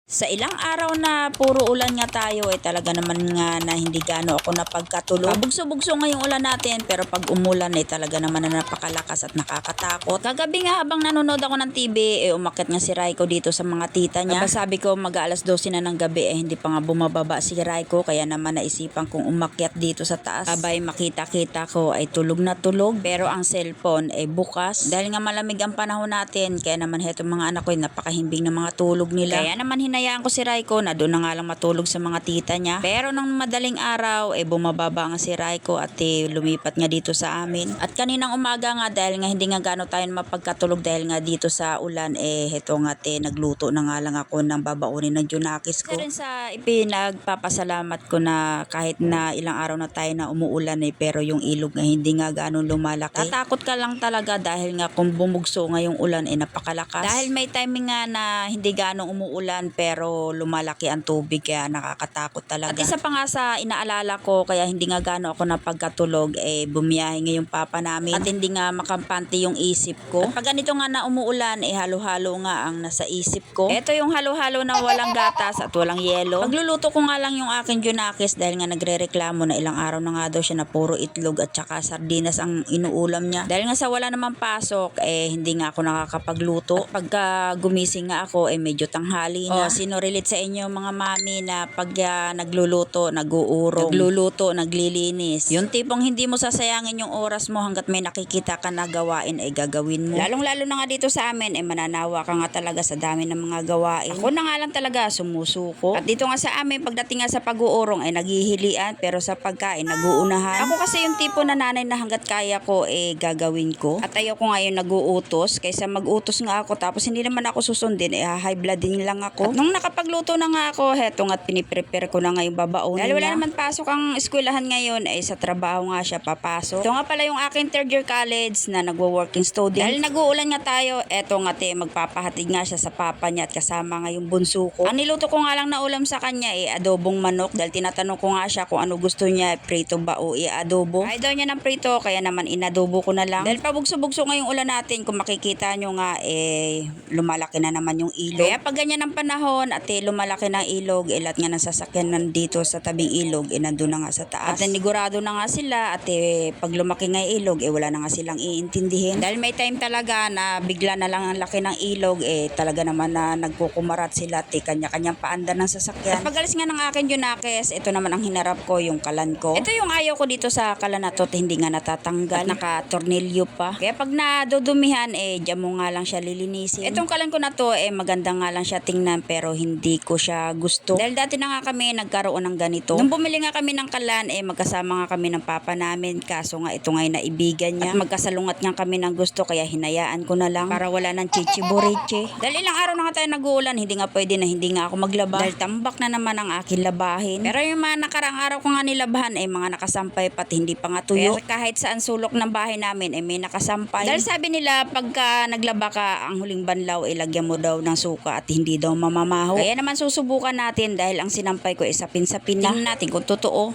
Sa ilang araw na puro ulan nga tayo talaga naman nga na hindi gaano ako napagkatulog. Bugso-bugso nga yung ulan natin pero pag umulan talaga naman na napakalakas at nakakatakot. Kagabi nga habang nanonood ako ng TV umakyat nga si Raiko dito sa mga tita niya. Sabi ko mag-aalas 12 na ng gabi hindi pa nga bumababa si Raiko kaya naman naisipan kong umakyat dito sa taas. Abay makita-kita ko ay tulog na tulog pero ang cellphone bukas. Dahil nga malamig ang panahon natin kaya naman heto mga anak ko napakahimbing ng mga tulog nila. Kaya naman hinayaan ko si Raiko na doon na nga lang matulog sa mga tita niya. Pero nang madaling araw bumababa nga si Raiko at lumipat nga dito sa amin. At kaninang umaga nga dahil nga hindi nga gaano tayo mapagkatulog dahil nga dito sa ulan heto nga nagluto na nga lang ako ng babaunin ng Junakis ko. Isa rin sa ipinagpapasalamat ko na kahit na ilang araw na tayo na umuulan pero yung ilog nga hindi nga gaano lumalaki. Tatakot ka lang talaga dahil nga kung bumugso nga yung ulan napakalakas. Dahil may timing nga na hindi gaano umuulan pero lumalaki ang tubig kaya nakakatakot talaga. At isa pa nga sa inaalala ko kaya hindi nga gaano ako napagkatulog bumiyahe nga yung papa namin at hindi nga makampante yung isip ko. At pag ganito nga na umuulan halo-halo nga ang nasa isip ko. Ito yung halo-halo na walang gatas at walang yelo. Pagluluto ko nga lang yung aking Junakis dahil nga nagrereklamo na ilang araw na nga daw siya na puro itlog at saka sardinas ang inuulam niya. Dahil nga sa wala namang pasok hindi nga ako nakakapagluto. At pagka gumising nga ako medyo tanghali na. Sino relate sa inyo mga mami na pag nagluluto, nag-uurong, nagluluto, naglilinis. Yung tipong hindi mo sasayangin yung oras mo hanggat may nakikita ka na gawain gagawin mo. Lalong-lalo na nga dito sa amin mananawa ka nga talaga sa dami ng mga gawain. Ako na nga lang talaga sumusuko. At dito nga sa amin pagdating nga sa pag-uurong naghihilian pero sa pagkain naguunahan. Ako kasi yung tipo na nanay na hanggat kaya ko gagawin ko. At ayaw ko nga yung nag-uutos kaysa mag-utos nga ako tapos hindi naman ako susundin high blood din lang ako. At nung nakapagluto na nga ako heto nga piniprepare ko na nga yung babaunin dahil wala naman pasok ang eskwelahan ngayon sa trabaho nga siya papasok. Ito nga pala yung aking third year college na nagwo-working student. Dahil nag-uulan nga tayo eto nga magpapahatid nga siya sa papa niya at kasama nga yung bunso ko. Ang niluto ko nga lang na ulam sa kanya adobong manok dahil tinatanong ko nga siya kung ano gusto niya prito ba o adobo. Ay daw niya ng prito kaya naman inadobo ko na lang. Dahil pabugso-bugso nga yung ulan natin kung makikita nyo nga lumalaki na naman yung ilog. Kaya pag ganyan ang panahon at lumalaki ng ilog lahat nga ng sasakyan nandito sa tabing ilog nandun na nga sa taas. At nanigurado na nga sila at pag lumaki nga yung ilog wala na nga silang iintindihin. Dahil may time talaga na bigla na lang ang laki ng ilog talaga naman na nagkukumarat sila at kanya-kanyang paanda ng sasakyan. At pagalis nga ng akin Junakis ito naman ang hinarap ko yung kalan ko. Ito yung ayaw ko dito sa kalan na to hindi nga natatanggal. At naka-tornilyo pa. Kaya pag nadudumihan dyan mo nga lang siya lilinisin. Itong kalan ko na to maganda nga lang siya tingnan pero hindi ko siya gusto. Dahil dati na nga kami nagkaroon ng ganito. Nung bumili nga kami ng kalan magkasama nga kami ng papa namin kaso nga ito nga naibigan niya. At magkasalungat nga kami ng gusto kaya hinayaan ko na lang para wala ng chichiburiche. Dahil ilang araw na nga tayo nag-uulan hindi nga pwede na hindi nga ako maglaba. Dahil tambak na naman ang aking labahin. Pero yung mga nakarang araw ko nga nilabahan mga nakasampay pati hindi pa nga tuyo. Kaya kahit saan sulok ng bahay namin may nakasampay. Dahil sabi nila pagka naglaba ka ang huling banlaw ilagyan mo daw ng suka at hindi daw mamamaho. Kaya naman susubukan natin dahil ang sinampay ko sapin-sapin na. Tingnan natin kung totoo.